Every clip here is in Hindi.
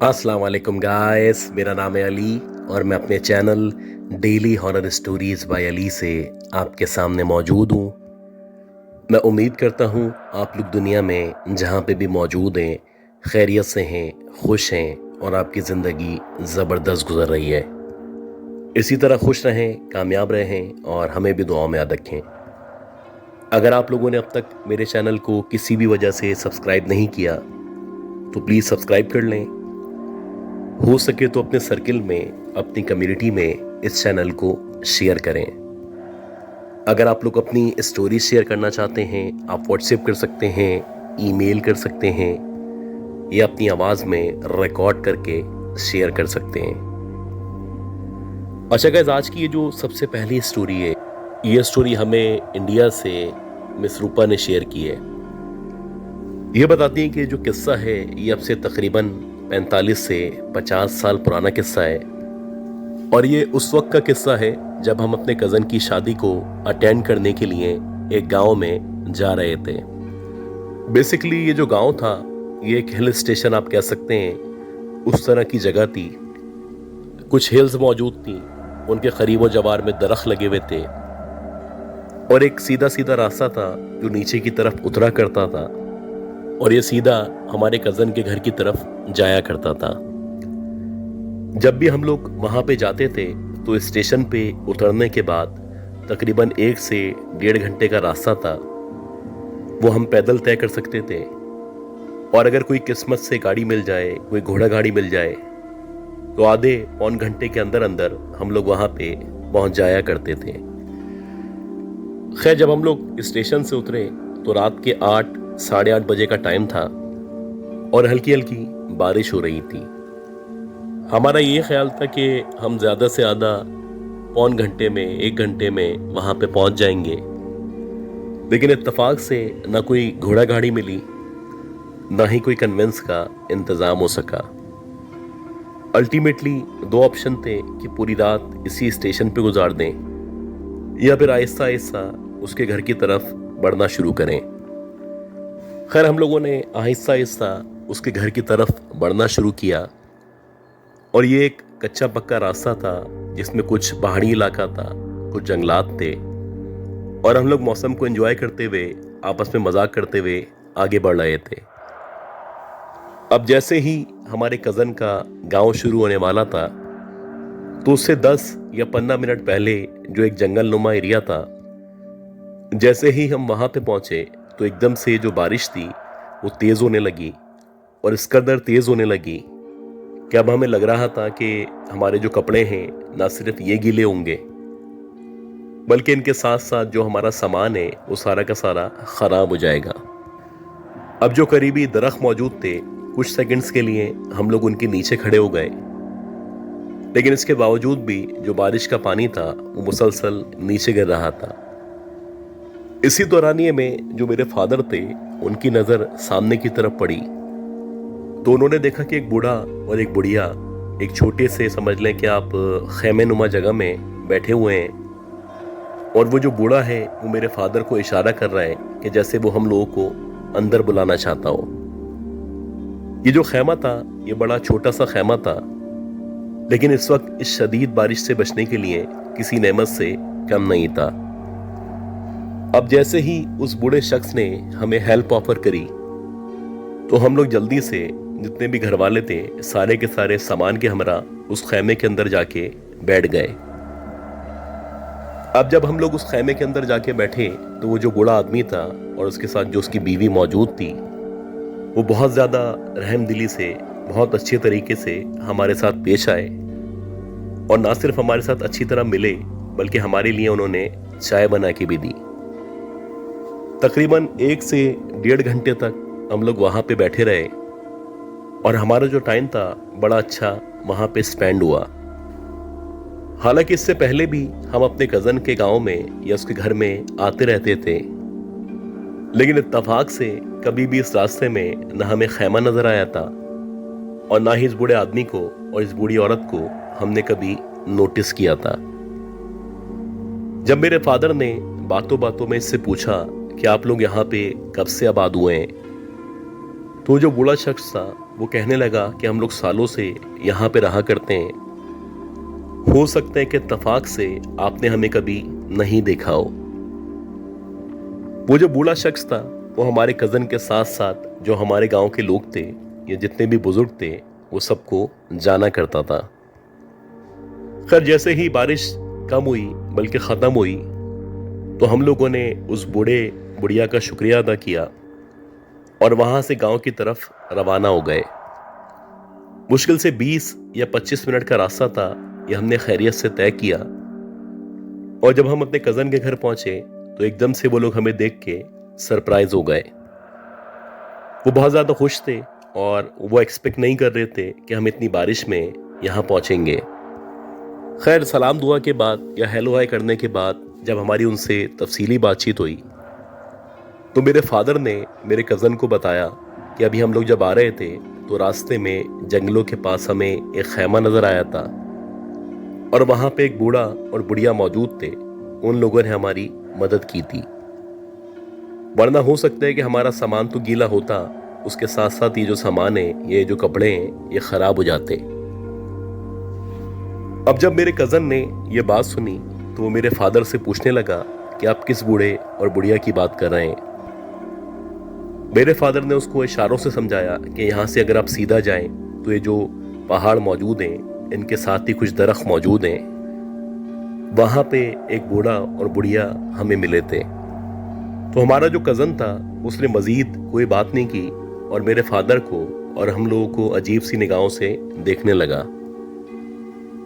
अस्सलाम वालेकुम गाइस, मेरा नाम है अली और मैं अपने channel daily horror stories bye Ali से आपके सामने मौजूद हूँ। मैं उम्मीद करता हूँ आप लोग दुनिया में जहाँ पे भी मौजूद हैं खैरियत से हैं, खुश हैं और आपकी ज़िंदगी ज़बरदस्त गुजर रही है। इसी तरह खुश रहें, कामयाब रहें और हमें भी दुआओं में याद रखें। अगर आप लोगों ने अब तक मेरे चैनल को किसी भी वजह से सब्सक्राइब नहीं किया तो प्लीज़ सब्सक्राइब कर लें। हो सके तो अपने सर्किल में, अपनी कम्युनिटी में इस चैनल को शेयर करें। अगर आप लोग अपनी स्टोरी शेयर करना चाहते हैं, आप व्हाट्सएप कर सकते हैं, ईमेल कर सकते हैं या अपनी आवाज़ में रिकॉर्ड करके शेयर कर सकते हैं। अच्छा गाइस, आज की ये जो सबसे पहली स्टोरी है, ये स्टोरी हमें इंडिया से मिस रूपा ने शेयर की है। ये बताती है कि जो किस्सा है ये अब से तकरीबन 45 से 50 साल पुराना किस्सा है और ये उस वक्त का किस्सा है जब हम अपने कज़न की शादी को अटेंड करने के लिए एक गांव में जा रहे थे। बेसिकली ये जो गांव था ये एक हिल स्टेशन आप कह सकते हैं, उस तरह की जगह थी। कुछ हिल्स मौजूद थी, उनके करीब व जवार में दरख्त लगे हुए थे और एक सीधा सीधा रास्ता था जो नीचे की तरफ उतरा करता था और ये सीधा हमारे कज़न के घर की तरफ जाया करता था। जब भी हम लोग वहाँ पे जाते थे तो स्टेशन पे उतरने के बाद तकरीबन 1 से 1.5 घंटे का रास्ता था, वो हम पैदल तय कर सकते थे और अगर कोई किस्मत से गाड़ी मिल जाए, कोई घोड़ा गाड़ी मिल जाए तो आधे पौन घंटे के अंदर अंदर हम लोग वहाँ पे पहुँच जाया करते थे। खैर, जब हम लोग स्टेशन से उतरे तो रात के 8 साढ़े 8 बजे का टाइम था और हल्की हल्की बारिश हो रही थी। हमारा ये ख्याल था कि हम ज़्यादा से ज़्यादा पौन घंटे में, 1 घंटे में वहाँ पे पहुँच जाएंगे, लेकिन इत्तेफाक से ना कोई घोड़ा गाड़ी मिली, ना ही कोई कन्वेंस का इंतज़ाम हो सका। अल्टीमेटली 2 ऑप्शन थे कि पूरी रात इसी स्टेशन पे गुजार दें या फिर आहिस्ता आहिस्ता उसके घर की तरफ बढ़ना शुरू करें। खैर, हम लोगों ने आहिस्ता आहिस्ता उसके घर की तरफ बढ़ना शुरू किया और ये एक कच्चा पक्का रास्ता था जिसमें कुछ पहाड़ी इलाका था, कुछ जंगलात थे और हम लोग मौसम को एंजॉय करते हुए, आपस में मजाक करते हुए आगे बढ़ रहे थे। अब जैसे ही हमारे कज़न का गांव शुरू होने वाला था तो उससे 10 या 15 मिनट पहले जो एक जंगल नुमा एरिया था, जैसे ही हम वहां पे पहुंचे तो एकदम से जो बारिश थी वो तेज होने लगी और इस कदर तेज होने लगी कि अब हमें लग रहा था कि हमारे जो कपड़े हैं ना सिर्फ ये गीले होंगे बल्कि इनके साथ साथ जो हमारा सामान है वो सारा का सारा खराब हो जाएगा। अब जो करीबी दरख्त मौजूद थे, कुछ सेकंड्स के लिए हम लोग उनके नीचे खड़े हो गए, लेकिन इसके बावजूद भी जो बारिश का पानी था वो मुसलसल नीचे गिर रहा था। इसी दौरानिये में जो मेरे फादर थे उनकी नज़र सामने की तरफ पड़ी तो उन्होंने देखा कि एक बूढ़ा और एक बुढ़िया एक छोटे से, समझ लें कि आप खैमे नुमा जगह में बैठे हुए हैं और वो जो बूढ़ा है वो मेरे फादर को इशारा कर रहा है कि जैसे वो हम लोगों को अंदर बुलाना चाहता हो। ये जो खैमा था ये बड़ा छोटा सा खैमा था, लेकिन इस वक्त इस शदीद बारिश से बचने के लिए किसी नेमत से कम नहीं था। अब जैसे ही उस बूढ़े शख्स ने हमें हेल्प ऑफर करी तो हम लोग जल्दी से जितने भी घर वाले थे सारे के सारे सामान के हमरा उस खैमे के अंदर जाके बैठ गए। अब जब हम लोग उस खैमे के अंदर जाके बैठे तो वो जो बूढ़ा आदमी था और उसके साथ जो उसकी बीवी मौजूद थी वो बहुत ज़्यादा रहमदिली से, बहुत अच्छे तरीके से हमारे साथ पेश आए और ना सिर्फ हमारे साथ अच्छी तरह मिले बल्कि हमारे लिए उन्होंने चाय बना के भी दी। तकरीबन 1 से 1.5 घंटे तक हम लोग वहाँ पे बैठे रहे और हमारा जो टाइम था बड़ा अच्छा वहाँ पे स्पेंड हुआ। हालांकि इससे पहले भी हम अपने कज़न के गांव में या उसके घर में आते रहते थे, लेकिन इत्तेफाक से कभी भी इस रास्ते में ना हमें खैमा नजर आया था और ना ही इस बूढ़े आदमी को और इस बूढ़ी औरत को हमने कभी नोटिस किया था। जब मेरे फादर ने बातों बातों में इससे पूछा कि आप लोग यहाँ पे कब से आबाद हुए हैं तो जो बूढ़ा शख्स था वो कहने लगा कि हम लोग सालों से यहाँ पे रहा करते हैं, हो सकता है कि इत्तेफाक से आपने हमें कभी नहीं देखा हो। वो जो बूढ़ा शख्स था वो हमारे कज़न के साथ साथ जो हमारे गांव के लोग थे या जितने भी बुजुर्ग थे वो सबको जाना करता था। खैर जैसे ही बारिश कम हुई बल्कि ख़त्म हुई तो हम लोगों ने उस बूढ़े बुढ़िया का शुक्रिया अदा किया और वहां से गांव की तरफ रवाना हो गए। मुश्किल से 20 या 25 मिनट का रास्ता था, ये हमने खैरियत से तय किया। और जब हम अपने कज़न के घर पहुंचे तो एकदम से वो लोग हमें देख के सरप्राइज हो गए। वो बहुत ज़्यादा खुश थे और वो एक्सपेक्ट नहीं कर रहे थे कि हम इतनी बारिश में यहाँ पहुंचेंगे। खैर सलाम दुआ के बाद या हेलो हाय करने के बाद जब हमारी उनसे तफसीली बातचीत हुई तो मेरे फादर ने मेरे कज़न को बताया कि अभी हम लोग जब आ रहे थे तो रास्ते में जंगलों के पास हमें एक खैमा नजर आया था और वहां पे एक बूढ़ा और बुढ़िया मौजूद थे। उन लोगों ने हमारी मदद की थी, वरना हो सकता है कि हमारा सामान तो गीला होता, उसके साथ साथ ये जो सामान है, ये जो कपड़े हैं, ये खराब हो जाते। अब जब मेरे कज़न ने ये बात सुनी तो वो मेरे फादर से पूछने लगा कि आप किस बूढ़े और बुढ़िया की बात कर रहे हैं। मेरे फादर ने उसको इशारों से समझाया कि यहाँ से अगर आप सीधा जाएं तो ये जो पहाड़ मौजूद हैं इनके साथ ही कुछ दरख्त मौजूद हैं, वहाँ पे एक बूढ़ा और बुढ़िया हमें मिले थे। तो हमारा जो कज़न था उसने मज़ीद कोई बात नहीं की और मेरे फादर को और हम लोगों को अजीब सी निगाहों से देखने लगा।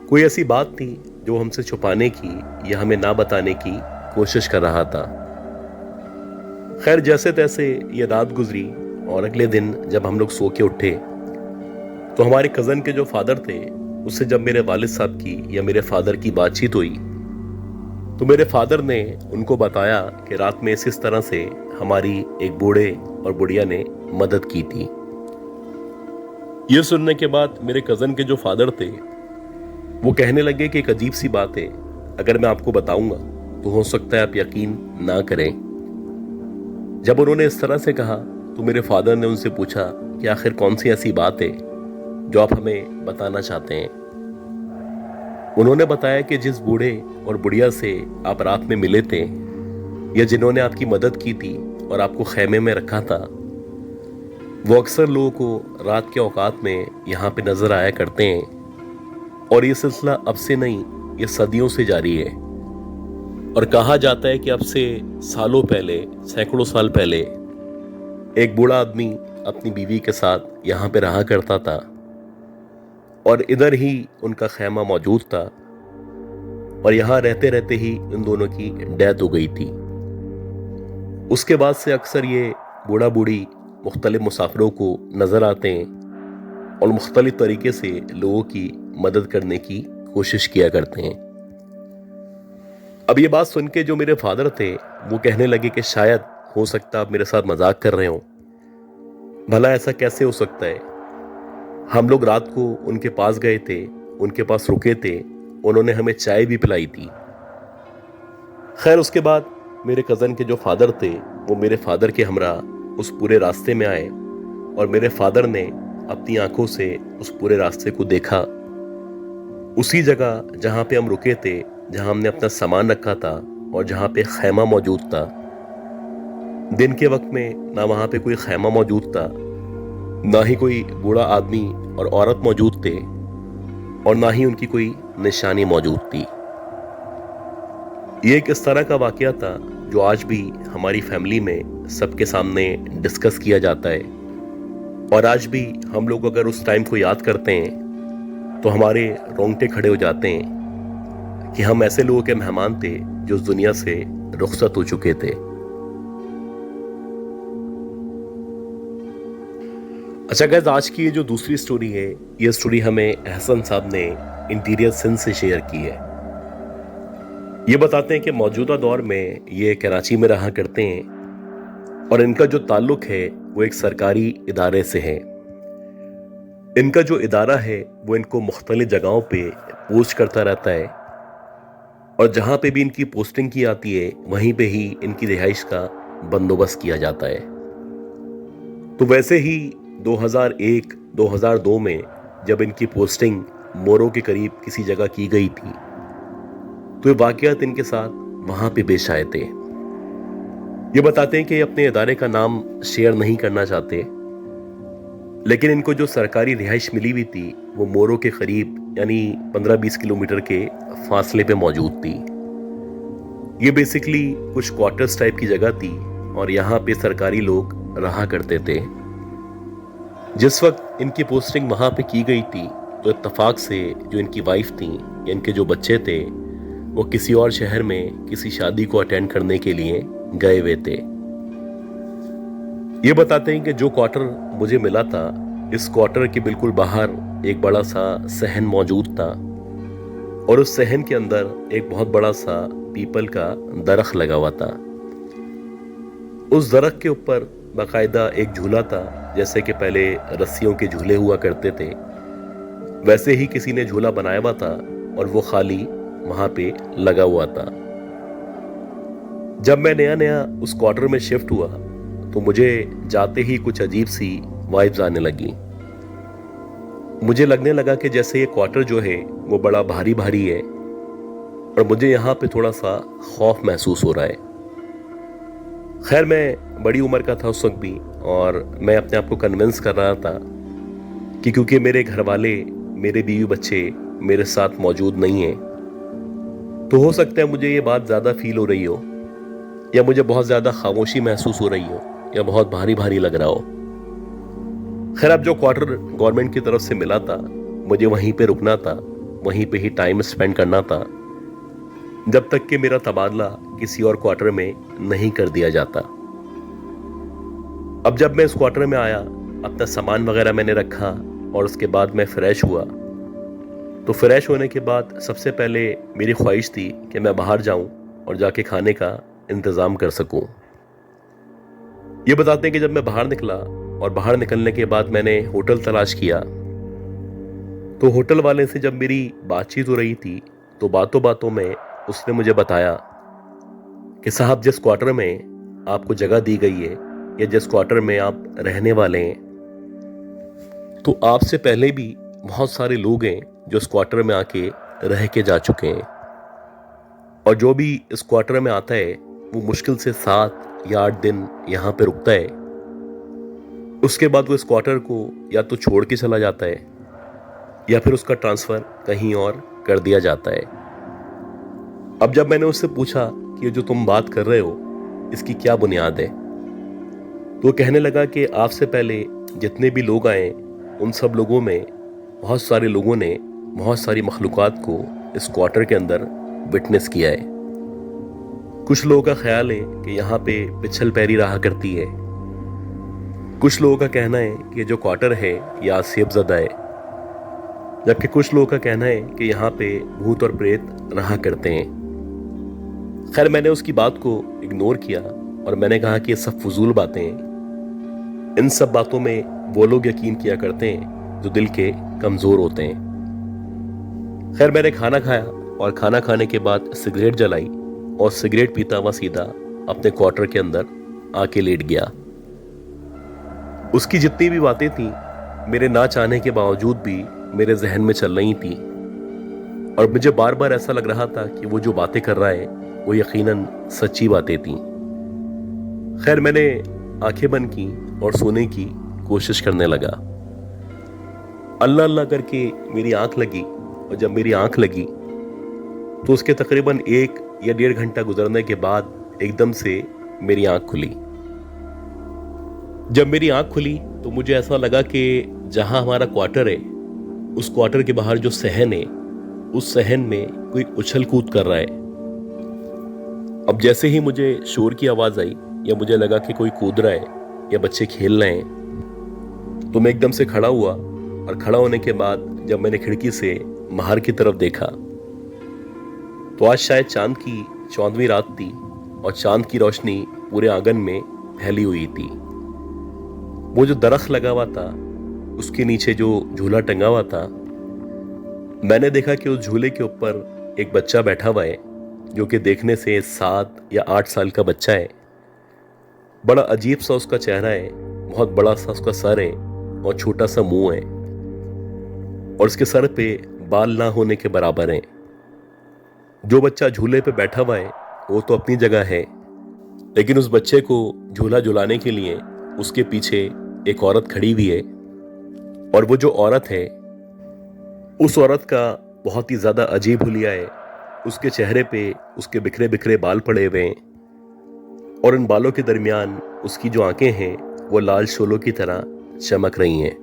कोई ऐसी बात थी जो हमसे छुपाने की या हमें ना बताने की कोशिश कर रहा था। खैर जैसे तैसे ये रात गुजरी और अगले दिन जब हम लोग सो के उठे तो हमारे कज़न के जो फादर थे उससे जब मेरे वालिद साहब की या मेरे फादर की बातचीत हुई तो मेरे फादर ने उनको बताया कि रात में इस तरह से हमारी एक बूढ़े और बुढ़िया ने मदद की थी। ये सुनने के बाद मेरे कज़न के जो फादर थे वो कहने लगे कि एक अजीब सी बात है, अगर मैं आपको बताऊंगा तो हो सकता है आप यकीन ना करें। जब उन्होंने इस तरह से कहा तो मेरे फादर ने उनसे पूछा कि आखिर कौन सी ऐसी बात है जो आप हमें बताना चाहते हैं। उन्होंने बताया कि जिस बूढ़े और बुढ़िया से आप रात में मिले थे या जिन्होंने आपकी मदद की थी और आपको खैमे में रखा था, वो अक्सर लोगों को रात के औकात में यहाँ पे नजर आया करते हैं और ये सिलसिला अब से नहीं, ये सदियों से जारी है। और कहा जाता है कि अब से सालों पहले, सैकड़ों साल पहले एक बूढ़ा आदमी अपनी बीवी के साथ यहाँ पे रहा करता था और इधर ही उनका खैमा मौजूद था और यहाँ रहते रहते ही इन दोनों की डेथ हो गई थी। उसके बाद से अक्सर ये बूढ़ा बूढ़ी मुख्तलिफ मुसाफिरों को नजर आते हैं और मुख्तलिफ तरीके से लोगों की मदद करने की कोशिश किया करते हैं। अब ये बात सुन के जो मेरे फादर थे वो कहने लगे कि शायद हो सकता आप मेरे साथ मजाक कर रहे हो, भला ऐसा कैसे हो सकता है। हम लोग रात को उनके पास गए थे, उनके पास रुके थे, उन्होंने हमें चाय भी पिलाई थी। खैर उसके बाद मेरे कज़न के जो फादर थे वो मेरे फादर के हमरा उस पूरे रास्ते में आए और मेरे फादर ने अपनी आंखों से उस पूरे रास्ते को देखा। उसी जगह जहाँ पे हम रुके थे, जहाँ हमने अपना सामान रखा था और जहाँ पे खैमा मौजूद था, दिन के वक्त में ना वहाँ पे कोई खैमा मौजूद था, ना ही कोई बूढ़ा आदमी और औरत मौजूद थे और ना ही उनकी कोई निशानी मौजूद थी। ये एक इस तरह का वाकया था जो आज भी हमारी फैमिली में सबके सामने डिस्कस किया जाता है और आज भी हम लोग अगर उस टाइम को याद करते हैं तो हमारे रोंगटे खड़े हो जाते हैं कि हम ऐसे लोगों के मेहमान थे जो इस दुनिया से रुखसत हो चुके थे। अच्छा गाइस, आज की ये जो दूसरी स्टोरी है, ये स्टोरी हमें एहसन साहब ने इंटीरियर सिंध से शेयर की है। ये बताते हैं कि मौजूदा दौर में ये कराची में रहा करते हैं और इनका जो ताल्लुक है वो एक सरकारी इदारे से है। इनका जो इदारा है वो इनको मुख्तलिफ जगहों पे पोस्ट करता रहता है और जहाँ पे भी इनकी पोस्टिंग की आती है वहीं पे ही इनकी रिहाइश का बंदोबस्त किया जाता है। तो वैसे ही 2001-2002 में जब इनकी पोस्टिंग मोरो के करीब किसी जगह की गई थी तो ये वाकयात इनके साथ वहां पे पेश आए थे। ये बताते हैं कि ये अपने इदारे का नाम शेयर नहीं करना चाहते, लेकिन इनको जो सरकारी रिहाइश मिली हुई थी वो मोरो के करीब यानी 15-20 किलोमीटर के फासले पे मौजूद थी। ये बेसिकली कुछ क्वार्टर्स टाइप की जगह थी और यहाँ पे सरकारी लोग रहा करते थे। जिस वक्त इनकी पोस्टिंग वहां पे की गई थी तो इत्तेफाक से जो इनकी वाइफ थी या इनके जो बच्चे थे वो किसी और शहर में किसी शादी को अटेंड करने के लिए गए हुए थे। ये बताते हैं कि जो क्वार्टर मुझे मिला था, इस क्वार्टर के बिल्कुल बाहर एक बड़ा सा सहन मौजूद था और उस सहन के अंदर एक बहुत बड़ा सा पीपल का दरख्त लगा हुआ था। उस दरख्त के ऊपर बाकायदा एक झूला था, जैसे कि पहले रस्सियों के झूले हुआ करते थे वैसे ही किसी ने झूला बनाया हुआ था और वो खाली वहां पे लगा हुआ था। जब मैं नया नया उस क्वार्टर में शिफ्ट हुआ तो मुझे जाते ही कुछ अजीब सी वाइब्स आने लगी। मुझे लगने लगा कि जैसे ये क्वार्टर जो है वो बड़ा भारी भारी है और मुझे यहाँ पे थोड़ा सा खौफ महसूस हो रहा है। खैर, मैं बड़ी उम्र का था उस वक्त भी और मैं अपने आप को कन्विंस कर रहा था कि क्योंकि मेरे घर वाले, मेरे बीवी बच्चे मेरे साथ मौजूद नहीं हैं, तो हो सकता है मुझे ये बात ज़्यादा फील हो रही हो या मुझे बहुत ज़्यादा खामोशी महसूस हो रही हो या बहुत भारी भारी लग रहा हो। खैर, अब जो क्वार्टर गवर्नमेंट की तरफ से मिला था मुझे वहीं पे रुकना था, वहीं पे ही टाइम स्पेंड करना था जब तक कि मेरा तबादला किसी और क्वार्टर में नहीं कर दिया जाता। अब जब मैं इस क्वार्टर में आया, अपना सामान वगैरह मैंने रखा और उसके बाद मैं फ्रेश हुआ। तो फ्रेश होने के बाद सबसे पहले मेरी ख्वाहिश थी कि मैं बाहर जाऊं और जाके खाने का इंतज़ाम कर सकूं। ये बताते हैं कि जब मैं बाहर निकला और बाहर निकलने के बाद मैंने होटल तलाश किया तो होटल वाले से जब मेरी बातचीत हो रही थी तो बातों बातों में उसने मुझे बताया कि साहब, जिस क्वार्टर में आपको जगह दी गई है या जिस क्वार्टर में आप रहने वाले हैं, तो आपसे पहले भी बहुत सारे लोग हैं जो इस क्वार्टर में आके रह के जा चुके हैं और जो भी इस क्वार्टर में आता है वो मुश्किल से 7 या 8 दिन यहाँ पे रुकता है। उसके बाद वो इस क्वार्टर को या तो छोड़ के चला जाता है या फिर उसका ट्रांसफ़र कहीं और कर दिया जाता है। अब जब मैंने उससे पूछा कि ये जो तुम बात कर रहे हो इसकी क्या बुनियाद है, तो वो कहने लगा कि आपसे पहले जितने भी लोग आए उन सब लोगों में बहुत सारे लोगों ने बहुत सारी मखलूक़ात को इस क्वार्टर के अंदर विटनेस किया है। कुछ लोगों का ख्याल है कि यहाँ पे पिछल पैरी रहा करती है, कुछ लोगों का कहना है कि जो क्वार्टर है ये आसियबज़दा है, जबकि कुछ लोगों का कहना है कि यहाँ पे भूत और प्रेत रहा करते हैं। खैर, मैंने उसकी बात को इग्नोर किया और मैंने कहा कि ये सब फजूल बातें हैं। इन सब बातों में वो लोग यकीन किया करते हैं जो दिल के कमज़ोर होते हैं। खैर, मैंने खाना खाया और खाना खाने के बाद सिगरेट जलाई और सिगरेट पीता हुआ सीधा अपने क्वार्टर के अंदर आके लेट गया। उसकी जितनी भी बातें थी मेरे ना चाहने के बावजूद भी मेरे जहन में चल रही थी और मुझे बार बार ऐसा लग रहा था कि वो जो बातें कर रहा है वो यकीनन सच्ची बातें थीं। खैर, मैंने आंखें बंद की और सोने की कोशिश करने लगा। अल्लाह अल्लाह करके मेरी आंख लगी और जब मेरी आंख लगी तो उसके तकरीबन 1 या 1.5 घंटा गुजरने के बाद एकदम से मेरी आंख खुली। जब मेरी आंख खुली तो मुझे ऐसा लगा कि जहां हमारा क्वार्टर है उस क्वार्टर के बाहर जो सहन है उस सहन में कोई उछल कूद कर रहा है। अब जैसे ही मुझे शोर की आवाज़ आई या मुझे लगा कि कोई कूद रहा है या बच्चे खेल रहे हैं तो मैं एकदम से खड़ा हुआ और खड़ा होने के बाद जब मैंने खिड़की से बाहर की तरफ देखा तो आज शायद चांद की 14वीं रात थी और चांद की रोशनी पूरे आंगन में फैली हुई थी। वो जो दरख्त लगा हुआ था उसके नीचे जो झूला टंगा हुआ था, मैंने देखा कि उस झूले के ऊपर एक बच्चा बैठा हुआ है जो कि देखने से 7 या 8 साल का बच्चा है। बड़ा अजीब सा उसका चेहरा है, बहुत बड़ा सा उसका सर है और छोटा सा मुंह है और उसके सर पे बाल ना होने के बराबर हैं। जो बच्चा झूले पे बैठा हुआ है वो तो अपनी जगह है, लेकिन उस बच्चे को झूला झुलाने के लिए उसके पीछे एक औरत खड़ी हुई है। और वो जो औरत है, उस औरत का बहुत ही ज्यादा अजीब हुलिया है। उसके चेहरे पे उसके बिखरे बिखरे बाल पड़े हुए हैं और उन बालों के दरमियान उसकी जो आंखें हैं वो लाल शोलों की तरह चमक रही हैं।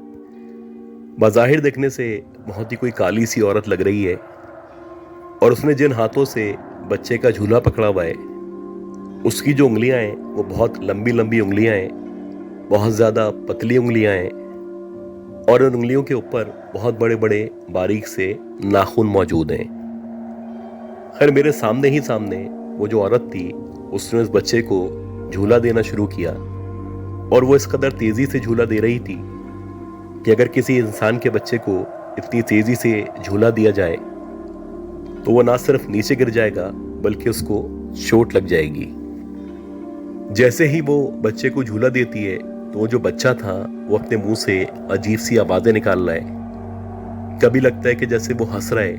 बज़ाहिर देखने से बहुत ही कोई काली सी औरत लग रही है और उसने जिन हाथों से बच्चे का झूला पकड़ा हुआ है, उसकी जो उंगलियां हैं वो बहुत लंबी लंबी उंगलियां हैं, बहुत ज़्यादा पतली उंगलियां हैं और उन उंगलियों के ऊपर बहुत बड़े बड़े बारीक से नाखून मौजूद हैं। खैर, मेरे सामने ही सामने वो जो औरत थी उसने उस बच्चे को झूला देना शुरू किया और वो इस कदर तेजी से झूला दे रही थी कि अगर किसी इंसान के बच्चे को इतनी तेजी से झूला दिया जाए तो वो ना सिर्फ नीचे गिर जाएगा बल्कि उसको चोट लग जाएगी। जैसे ही वो बच्चे को झूला देती है तो वो जो बच्चा था वो अपने मुंह से अजीब सी आवाजें निकाल रहा है। कभी लगता है कि जैसे वो हंस रहा है,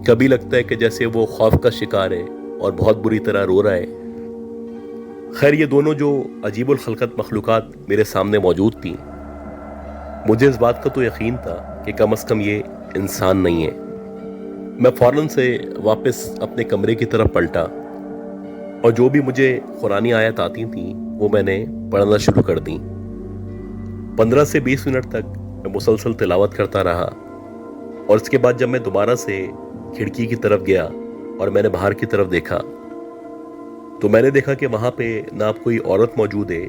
कभी लगता है कि जैसे वो खौफ का शिकार है और बहुत बुरी तरह रो रहा है। खैर, ये दोनों जो अजीबुल खलकत मखलूकात मेरे सामने मौजूद थी, मुझे इस बात का तो यकीन था कि कम से कम ये इंसान नहीं है। मैं फौरन से वापस अपने कमरे की तरफ पलटा और जो भी मुझे कुरानी आयत आती थी वो मैंने पढ़ना शुरू कर दी। 15 से 20 मिनट तक मैं मुसलसल तिलावत करता रहा और उसके बाद जब मैं दोबारा से खिड़की की तरफ गया और मैंने बाहर की तरफ देखा तो मैंने देखा कि वहां पे ना कोई औरत मौजूद है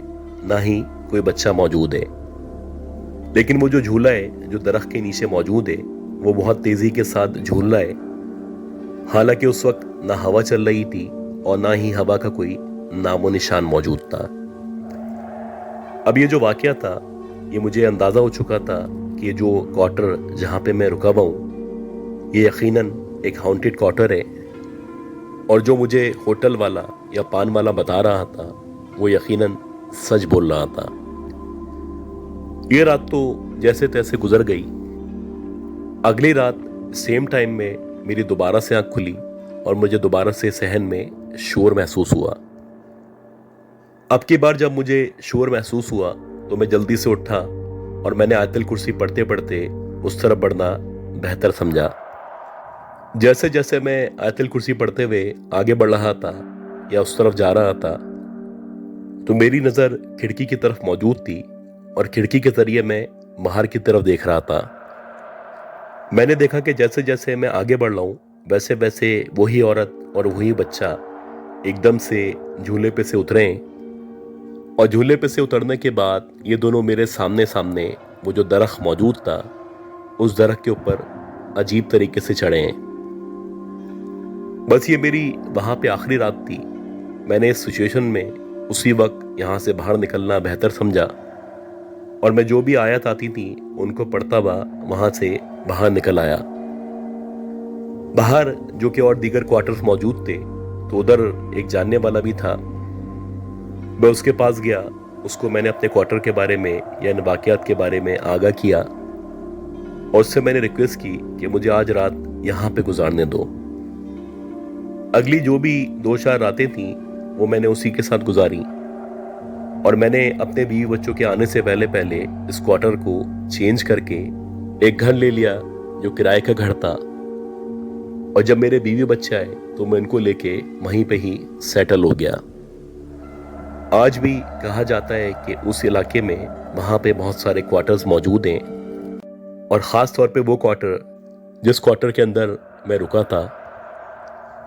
ना ही कोई बच्चा मौजूद है, लेकिन वो जो झूला है जो दरख्त के नीचे मौजूद है वो बहुत तेजी के साथ झूल रहा है। हालांकि उस वक्त ना हवा चल रही थी और ना ही हवा का कोई नामो निशान मौजूद था। अब ये जो वाकया था ये मुझे अंदाजा हो चुका था कि ये जो क्वार्टर जहां पे मैं रुका हुआ हूं ये यकीनन एक हॉन्टेड क्वार्टर है और जो मुझे होटल वाला या पान वाला बता रहा था वो यकीनन सच बोल रहा था। ये रात तो जैसे तैसे गुजर गई। अगली रात सेम टाइम में मेरी दोबारा से आंख खुली और मुझे दोबारा से सहन में शोर महसूस हुआ। अब की बार जब मुझे शोर महसूस हुआ तो मैं जल्दी से उठा और मैंने आयतल कुर्सी पढ़ते पढ़ते उस तरफ बढ़ना बेहतर समझा। जैसे जैसे मैं आयतल कुर्सी पढ़ते हुए आगे बढ़ रहा था या उस तरफ जा रहा था तो मेरी नज़र खिड़की की तरफ मौजूद थी और खिड़की के जरिए मैं बाहर की तरफ देख रहा था। मैंने देखा कि जैसे जैसे मैं आगे बढ़ रहा हूँ वैसे वैसे वही औरत और वही बच्चा एकदम से झूले पे से उतरे और झूले पे से उतरने के बाद ये दोनों मेरे सामने सामने वो जो दरख्त मौजूद था उस दरख्त के ऊपर अजीब तरीके से चढ़े हैं। बस ये मेरी वहां पे आखिरी रात थी। मैंने इस सिचुएशन में उसी वक्त यहां से बाहर निकलना बेहतर समझा और मैं जो भी आयत आती थी उनको पढ़ता हुआ वहां से बाहर निकल आया। बाहर जो कि और दीगर क्वार्टर्स मौजूद थे तो उधर एक जानने वाला भी था। मैं उसके पास गया, उसको मैंने अपने क्वार्टर के बारे में या इन वाकयात के बारे में आगाह किया और उससे मैंने रिक्वेस्ट की कि मुझे आज रात यहाँ पे गुजारने दो। अगली जो भी 2-4 रातें थी वो मैंने उसी के साथ गुजारी और मैंने अपने बीवी बच्चों के आने से पहले पहले इस क्वार्टर को चेंज करके एक घर ले लिया जो किराए का घर था और जब मेरे बीवी बच्चे आए तो मैं इनको लेके वहीं पे ही सेटल हो गया। आज भी कहा जाता है कि उस इलाके में वहां पे बहुत सारे क्वार्टर्स मौजूद हैं और ख़ास तौर पे वो क्वार्टर जिस क्वार्टर के अंदर मैं रुका था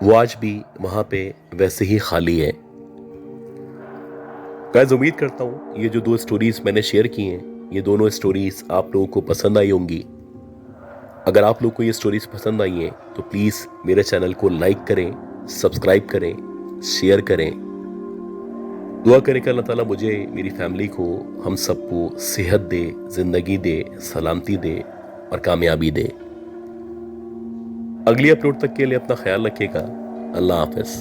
वो आज भी वहां पे वैसे ही खाली है। गाइस, उम्मीद करता हूँ ये जो 2 स्टोरीज मैंने शेयर की हैं ये दोनों स्टोरीज आप लोगों को पसंद आई होंगी। अगर आप लोगों को ये स्टोरीज पसंद आई हैं तो प्लीज़ मेरे चैनल को लाइक करें, सब्सक्राइब करें, शेयर करें। दुआ करें कि अल्लाह ताला मुझे, मेरी फैमिली को, हम सबको सेहत दे, ज़िंदगी दे, सलामती दे और कामयाबी दे। अगली अपलोड तक के लिए अपना ख्याल रखिएगा। अल्लाह हाफ़िज़।